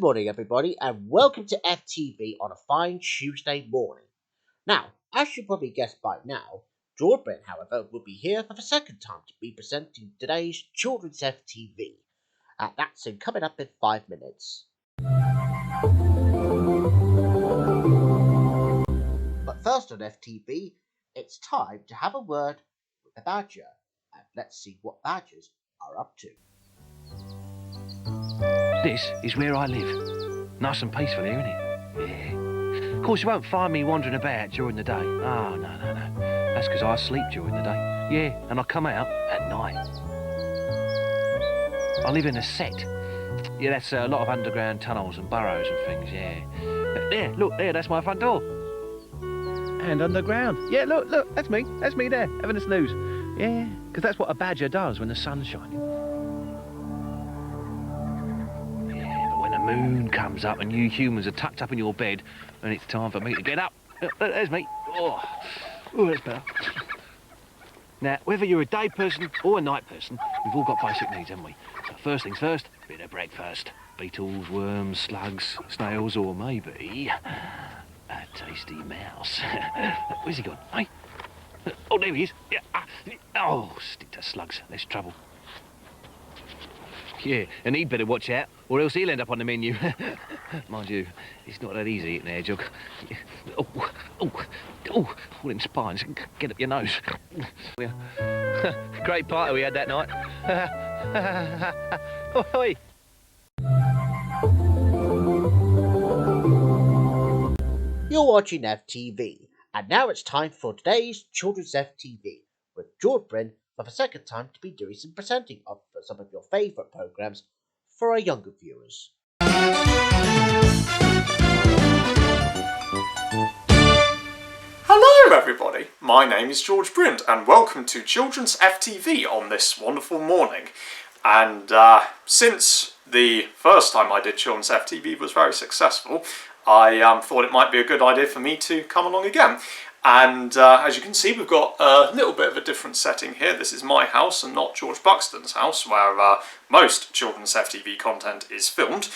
Good morning, everybody, and welcome to FTV on a fine Tuesday morning. Now, as you probably guessed by now, George Brind, however, will be here for the second time to be presenting today's Children's FTV. That's coming up in 5 minutes. But first on FTV, it's time to have a word with the Badger, and let's see what Badgers are up to. This is where I live. Nice and peaceful here, isn't it? Yeah. Of course, you won't find me wandering about during the day. Oh, no. That's because I sleep during the day. Yeah, and I come out at night. I live in a set. Yeah, that's a lot of underground tunnels and burrows and things, yeah. There, look, there, that's my front door. And underground. Yeah, look, that's me there, having a snooze. Yeah, because that's what a badger does when the sun's shining. Moon comes up and you humans are tucked up in your bed and it's time for me to get up. There's me. Oh, that's better. Now, whether you're a day person or a night person, we've all got basic needs, haven't we? So first things first, bit of breakfast. Beetles, worms, slugs, snails, or maybe a tasty mouse. Where's he gone, eh? Oh, there he is. Yeah. Oh, stick to slugs, less trouble. Yeah, and he'd better watch out, or else he'll end up on the menu. Mind you, it's not that easy eating a hedgehog. Oh, all them spines, get up your nose. Great party we had that night. Oi. You're watching FTV, and now it's time for today's Children's FTV, with George Brind for the second time to be doing some presenting of some of your favourite programmes for our younger viewers. Hello everybody, my name is George Brind and welcome to Children's FTV on this wonderful morning. And since the first time I did Children's FTV was very successful, I thought it might be a good idea for me to come along again. And as you can see, we've got a little bit of a different setting here. This is my house and not George Buxton's house, where most Children's FTV content is filmed.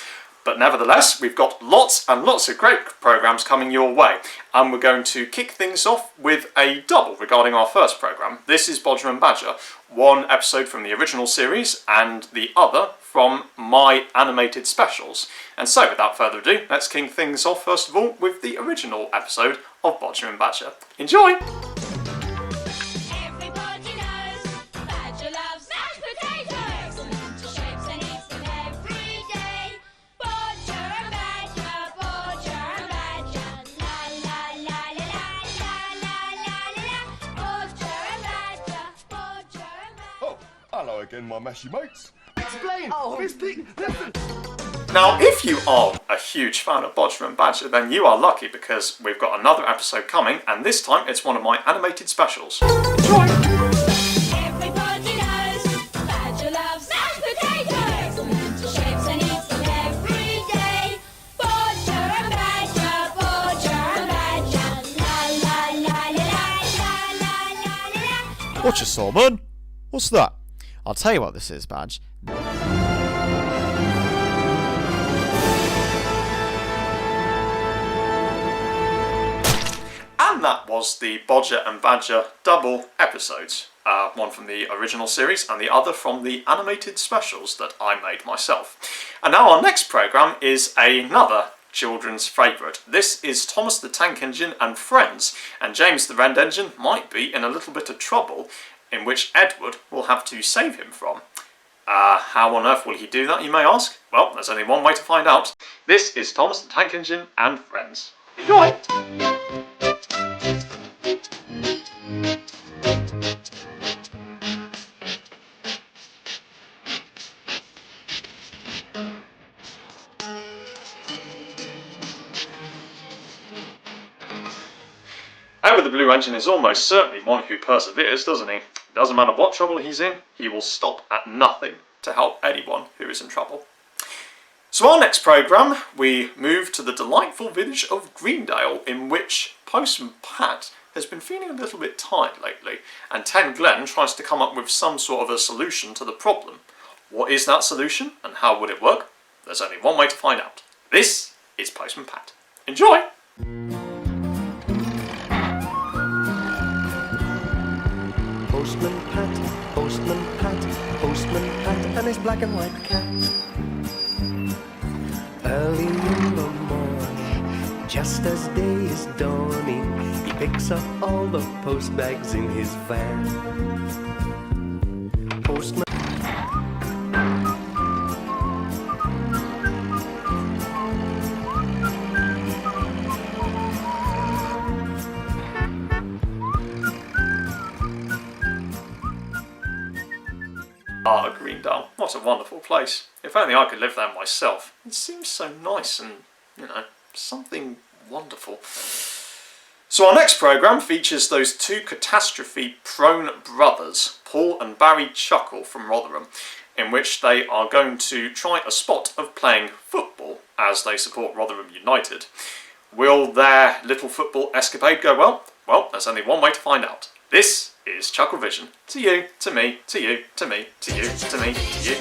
But nevertheless, we've got lots and lots of great programmes coming your way. And we're going to kick things off with a double regarding our first programme. This is Bodger and Badger, one episode from the original series and the other from my animated specials. And so, without further ado, let's kick things off first of all with the original episode of Bodger and Badger. Enjoy! Hello again, my mashy mates. Explain! Listen! Now, if you are a huge fan of Bodger and Badger, then you are lucky because we've got another episode coming, and this time it's one of my animated specials. Enjoy! Everybody knows Badger loves mashed potatoes to shapes and eats them every day. Bodger and Badger, la la la la. Watch your Solomon. What's that? I'll tell you what this is, Badge. And that was the Bodger and Badger double episodes. One from the original series and the other from the animated specials that I made myself. And now our next programme is another children's favourite. This is Thomas the Tank Engine and Friends, and James the Rend Engine might be in a little bit of trouble, in which Edward will have to save him from. How on earth will he do that, you may ask? Well, there's only one way to find out. This is Thomas the Tank Engine and Friends. Enjoy! Edward the Blue Engine is almost certainly one who perseveres, doesn't he? Doesn't matter what trouble he's in, he will stop at nothing to help anyone who is in trouble. So our next programme, we move to the delightful village of Greendale, in which Postman Pat has been feeling a little bit tired lately, and Ten Glen tries to come up with some sort of a solution to the problem. What is that solution, and how would it work? There's only one way to find out. This is Postman Pat. Enjoy! Postman Pat, Postman Pat, Postman Pat and his black and white cat. Early in the morning, just as day is dawning, he picks up all the post bags in his van. Postman Ah, Greendale, what a wonderful place. If only I could live there myself. It seems so nice and, something wonderful. So our next programme features those two catastrophe-prone brothers, Paul and Barry Chuckle from Rotherham, in which they are going to try a spot of playing football as they support Rotherham United. Will their little football escapade go well? Well, there's only one way to find out. This is Chuckle Vision. To you, to me, to you, to me, to you, to me, to you.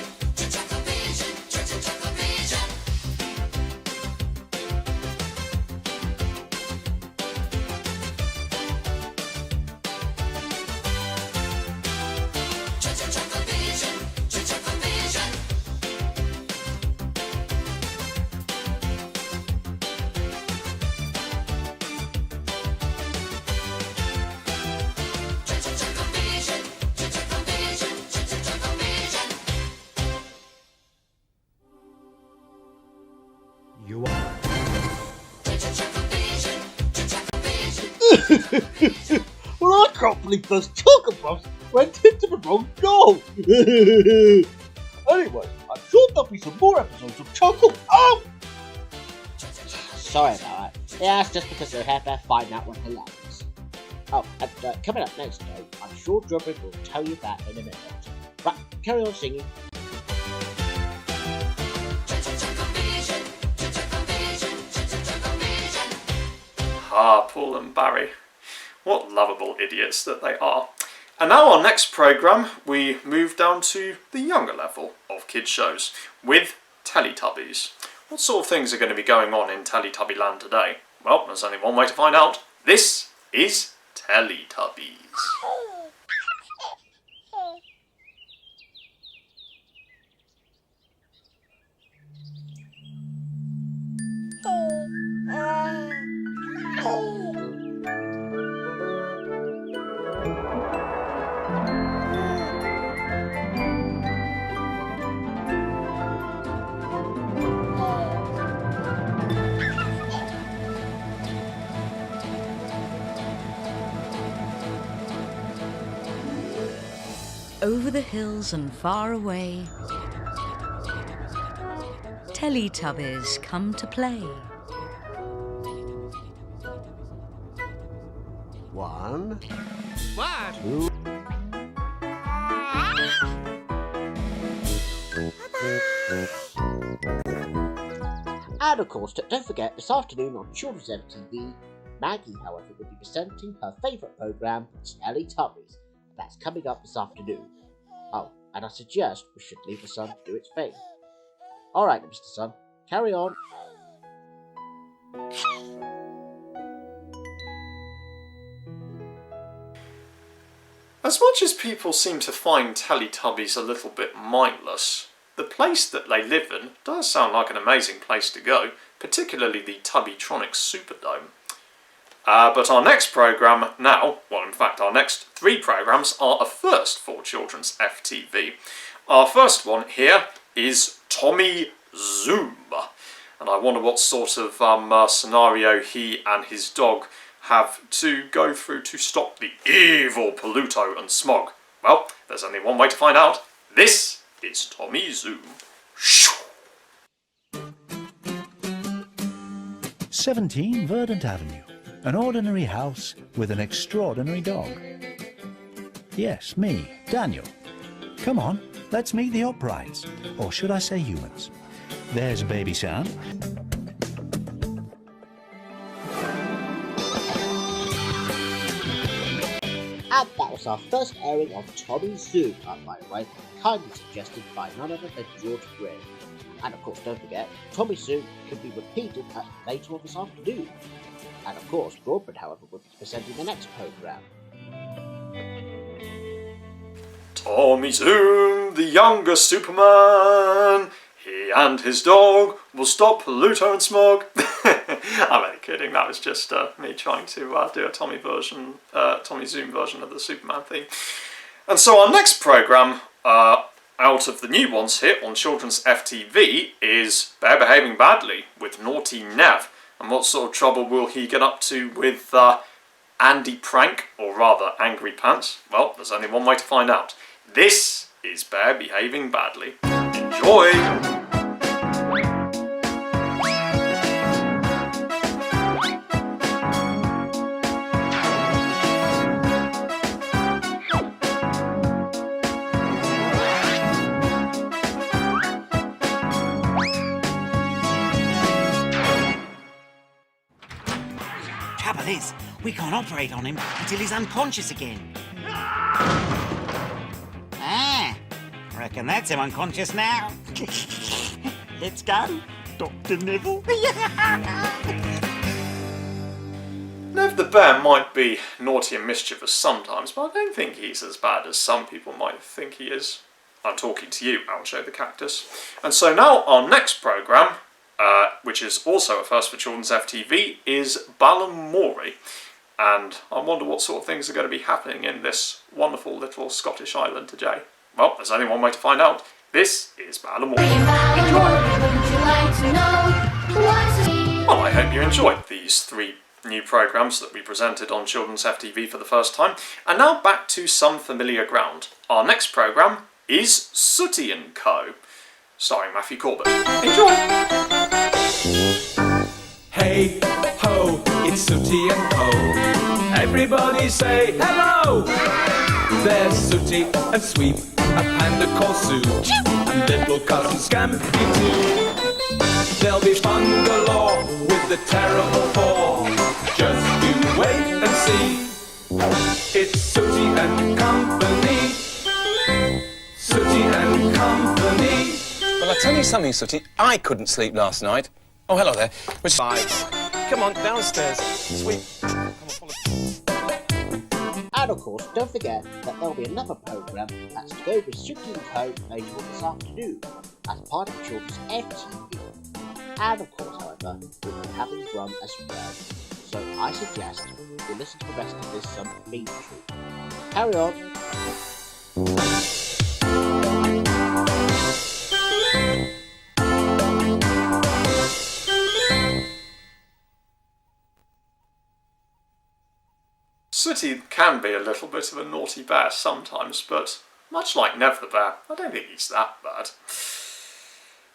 You are. Well, I can't believe those chocolate puffs went into the wrong goal. Anyway, I'm sure there'll be some more episodes of Chuckle. Oh! Sorry about that. Yeah, it's just because they're half finding out what hilarious. Oh, and coming up next though, I'm sure George will tell you that in a minute. Right, carry on singing. Ah, Paul and Barry. What lovable idiots that they are. And now our next programme, we move down to the younger level of kids shows with Teletubbies. What sort of things are going to be going on in Teletubby Land today? Well, there's only one way to find out. This is Teletubbies. Over the hills and far away, Teletubbies come to play. One. Two. And of course, don't forget, this afternoon on Children's FTV, Maggie, however, will be presenting her favourite programme, Teletubbies. That's coming up this afternoon. Oh, and I suggest we should leave the sun do its thing. Alright, Mr. Sun, carry on. As much as people seem to find Teletubbies a little bit mindless, the place that they live in does sound like an amazing place to go, particularly the Tubbytronics Superdome. But our next programme now, well in fact our next 3 programmes are a first for Children's FTV. Our first one here is Tommy Zoom. And I wonder what sort of scenario he and his dog have to go through to stop the evil Pluto and Smog. Well, there's only one way to find out. This is Tommy Zoom. 17 Verdant Avenue. An ordinary house with an extraordinary dog. Yes, me, Daniel. Come on, let's meet the uprights. Or should I say humans? There's Baby Sam. And that was our first airing of Tommy Zoom, by the way, kindly suggested by none other than George Brind. And of course, don't forget, Tommy Soon can be repeated later on this afternoon. And of course, George Brind, however, will be presenting the next programme. Tommy Zoom, the younger Superman. He and his dog will stop Pluto and Smog. I'm only kidding. That was just me trying to do a Tommy Zoom version of the Superman theme. And so our next programme, out of the new ones here on Children's FTV, is Bear Behaving Badly with Naughty Nev. And what sort of trouble will he get up to with Andy Prank, or rather Angry Pants? Well, there's only one way to find out. This is Bear Behaving Badly. Enjoy! Trouble is, we can't operate on him until he's unconscious again. Ah, reckon that's him unconscious now. Let's go, Dr. Neville. Nev the Bear might be naughty and mischievous sometimes, but I don't think he's as bad as some people might think he is. I'm talking to you, Aljo the Cactus. And so now our next programme, which is also a first for Children's FTV, is Ballymorey. And I wonder what sort of things are going to be happening in this wonderful little Scottish island today. Well, there's only one way to find out. This is Ballymorey. Well, I hope you enjoyed these 3 new programmes that we presented on Children's FTV for the first time. And now back to some familiar ground. Our next programme is Sooty and Co., starring Matthew Corbett. Enjoy! Hey ho, it's Sooty and Co. Everybody say hello! There's Sooty and Sweep, a panda called Sue, and little cousin Scampy too. There'll be fun galore with the terrible 4. Just you wait and see. It's Sooty and Company. Sooty and Company. Well, I'll tell you something, Sooty. I couldn't sleep last night. Oh, hello there. Which vibes? Come on, downstairs. Sweet. Come on, follow. And of course, don't forget that there'll be another programme that's to go with Sooty and Co. later on this afternoon, as part of Children's FTV. And of course, however, we'll be having rum as well. So I suggest we listen to the rest of this theme treat. Carry on. Sooty can be a little bit of a naughty bear sometimes, but much like Nev the Bear, I don't think he's that bad.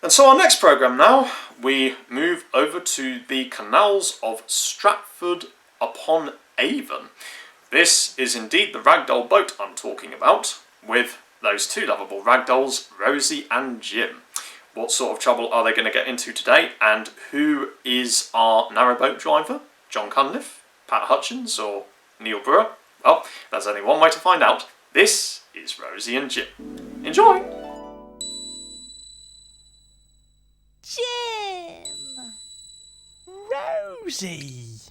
And so our next programme now, we move over to the canals of Stratford-upon-Avon. This is indeed the ragdoll boat I'm talking about, with those 2 lovable ragdolls, Rosie and Jim. What sort of trouble are they going to get into today, and who is our narrowboat driver? John Cunliffe, Pat Hutchins, or Neil Brewer? Well, there's only one way to find out. This is Rosie and Jim. Enjoy! Jim! Rosie!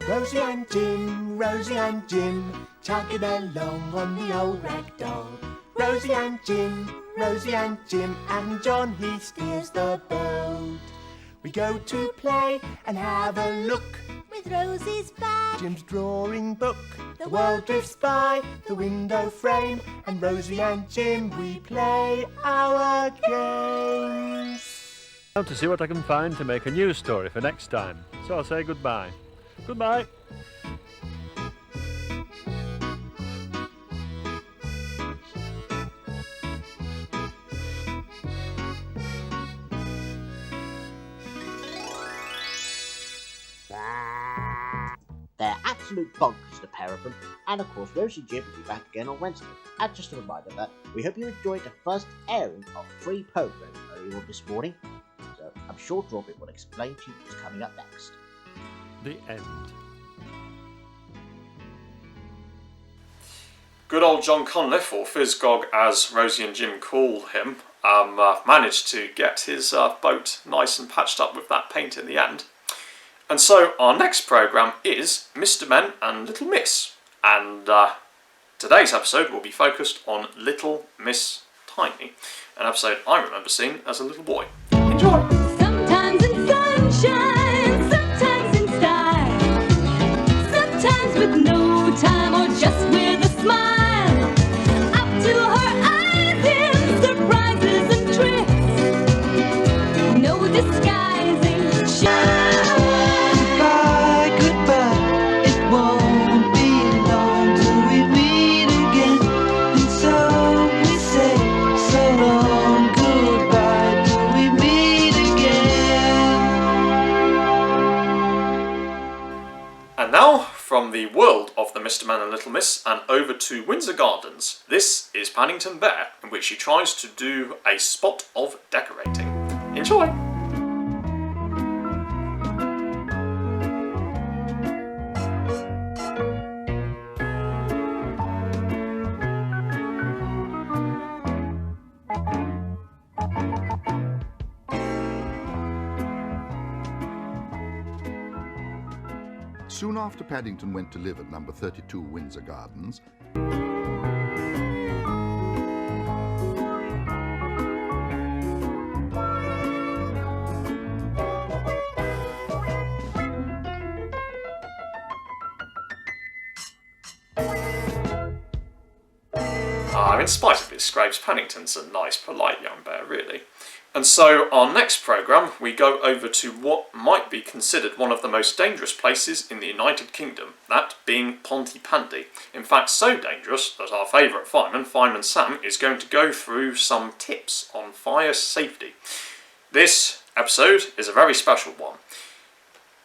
Rosie and Jim, chugging along on the old ragdoll. Rosie and Jim, and John he steers the boat. We go to play and have a look With Rosie's bag, Jim's drawing book. The world drifts by the window frame, and Rosie and Jim we play our games. To see what I can find to make a news story for next time. So I'll say goodbye. Goodbye. They're absolute bonkers, the pair of them, and of course Rosie and Jim will be back again on Wednesday. And just a reminder that we hope you enjoyed the first airing of 3 programmes earlier on this morning, so I'm sure Robin will explain to you what's coming up next. The end. good old John Conliffe, or Fizzgog as Rosie and Jim call him, managed to get his boat nice and patched up with that paint in the end. And so our next programme is Mr. Men and Little Miss, and today's episode will be focused on Little Miss Tiny, an episode I remember seeing as a little boy. Enjoy! Sometimes in sunshine, sometimes in style, sometimes with no time or just with a smile. Up to her eyes in surprises and tricks, no disguising. Goodbye, goodbye, it won't be long till we meet again. And so we say so long, goodbye till we meet again. And now, from the world of the Mr. Man and Little Miss and over to Windsor Gardens, this is Paddington Bear, in which she tries to do a spot of decorating. Enjoy! Soon after Paddington went to live at number 32 Windsor Gardens, In spite of his scrapes, Paddington's a nice, polite young bear, really. And so, our next programme, we go over to what might be considered one of the most dangerous places in the United Kingdom, that being Pontypandy. In fact, so dangerous that our favourite fireman Sam, is going to go through some tips on fire safety. This episode is a very special one.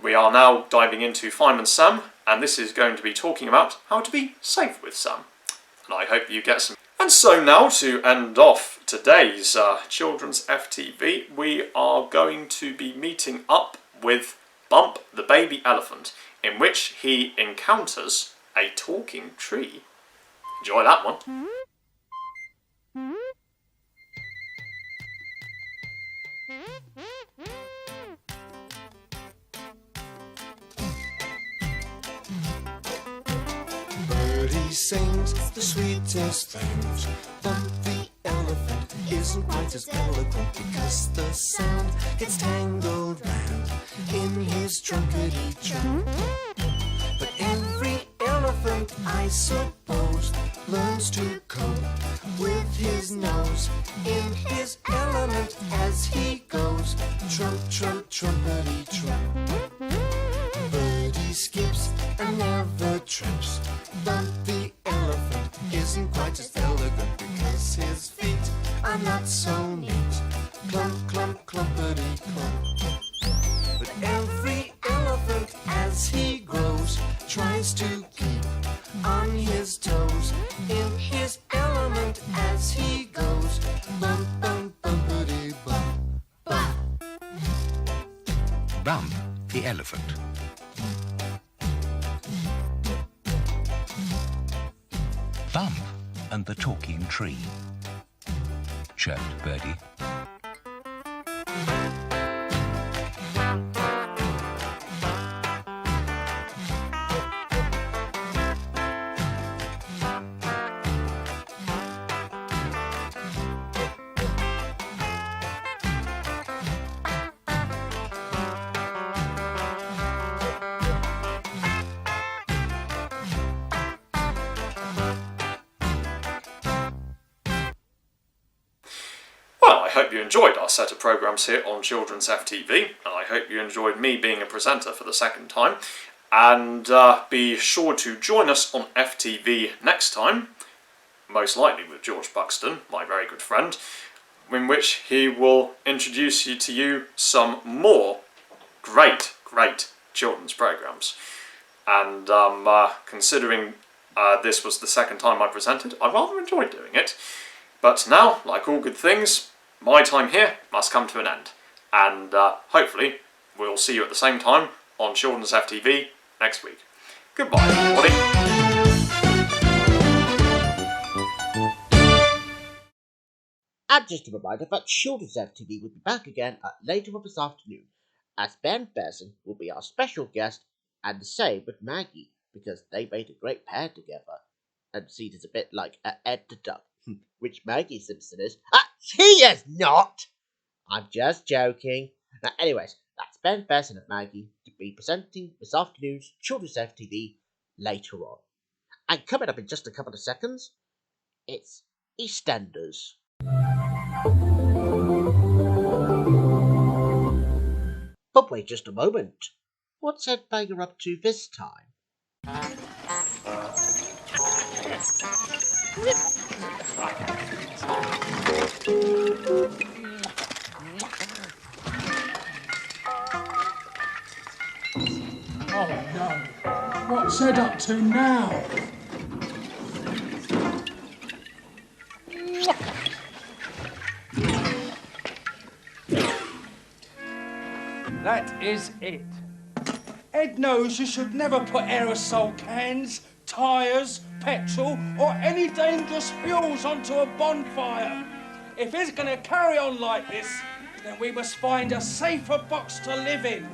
We are now diving into Fireman Sam, and this is going to be talking about how to be safe with Sam. And I hope you get some. And so now, to end off today's Children's FTV, we are going to be meeting up with Bump the baby elephant, in which he encounters a talking tree. Enjoy that one. Birdie sings the sweetest things. Bump the elephant isn't quite as eloquent because the sound gets tangled round in his trunkety trunk. But every elephant, I suppose, learns to cope with his nose in his element as he goes. Trump, trump, trumpety trump. Birdie skips and never trips. Bump the elephant isn't quite as elegant because his feet are not so neat. Clump, clump, clumpety clump. But every elephant as he grows tries to keep on his toes in his element as he goes. Bump, bump, bumpity bump. Bump. Bump the elephant. Bump and the talking tree, chirped Birdie. I hope you enjoyed our set of programmes here on Children's FTV, and I hope you enjoyed me being a presenter for the second time. And be sure to join us on FTV next time, most likely with George Buxton, my very good friend, in which he will introduce to you some more great children's programmes. And considering this was the second time I presented, I rather enjoyed doing it. But now, like all good things, my time here must come to an end. And hopefully we'll see you at the same time on Children's FTV next week. Goodbye, everybody. And just a reminder that Children's FTV will be back again later on this afternoon, as Ben Besson will be our special guest, and the same with Maggie, because they made a great pair together. And see, it's a bit like Ed the Duck, which Maggie Simpson is. He is not! I'm just joking. Now, anyways, that's Ben Besson and Maggie to be presenting this afternoon's Children's FTV later on. And coming up in just a couple of seconds, it's EastEnders. But wait just a moment. What's Ed Banger up to this time? Oh no. What's Ed up to now? That is it. Ed knows you should never put aerosol cans, tyres, petrol or any dangerous fuels onto a bonfire. If he's going to carry on like this, then we must find a safer box to live in.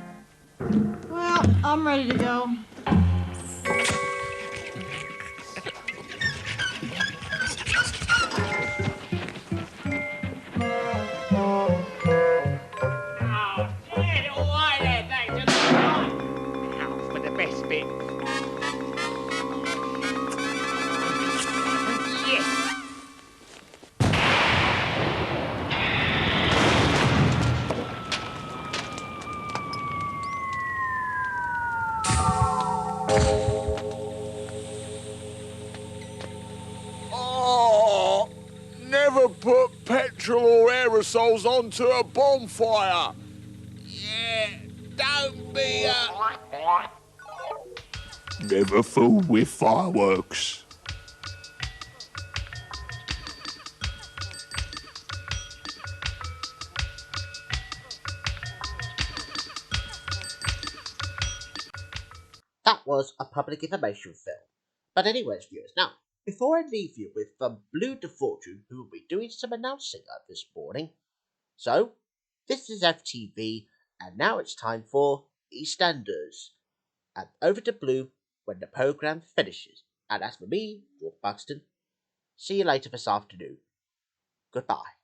Well, I'm ready to go. Oh, never put petrol or aerosols onto a bonfire. Yeah, don't be Never fool with fireworks. That was a public information film. But anyways, viewers, now, before I leave you with Blue de Fortune, who will be doing some announcing this morning. So, this is FTV, and now it's time for EastEnders. And over to Blue when the programme finishes. And as for me, George Buxton, see you later this afternoon. Goodbye.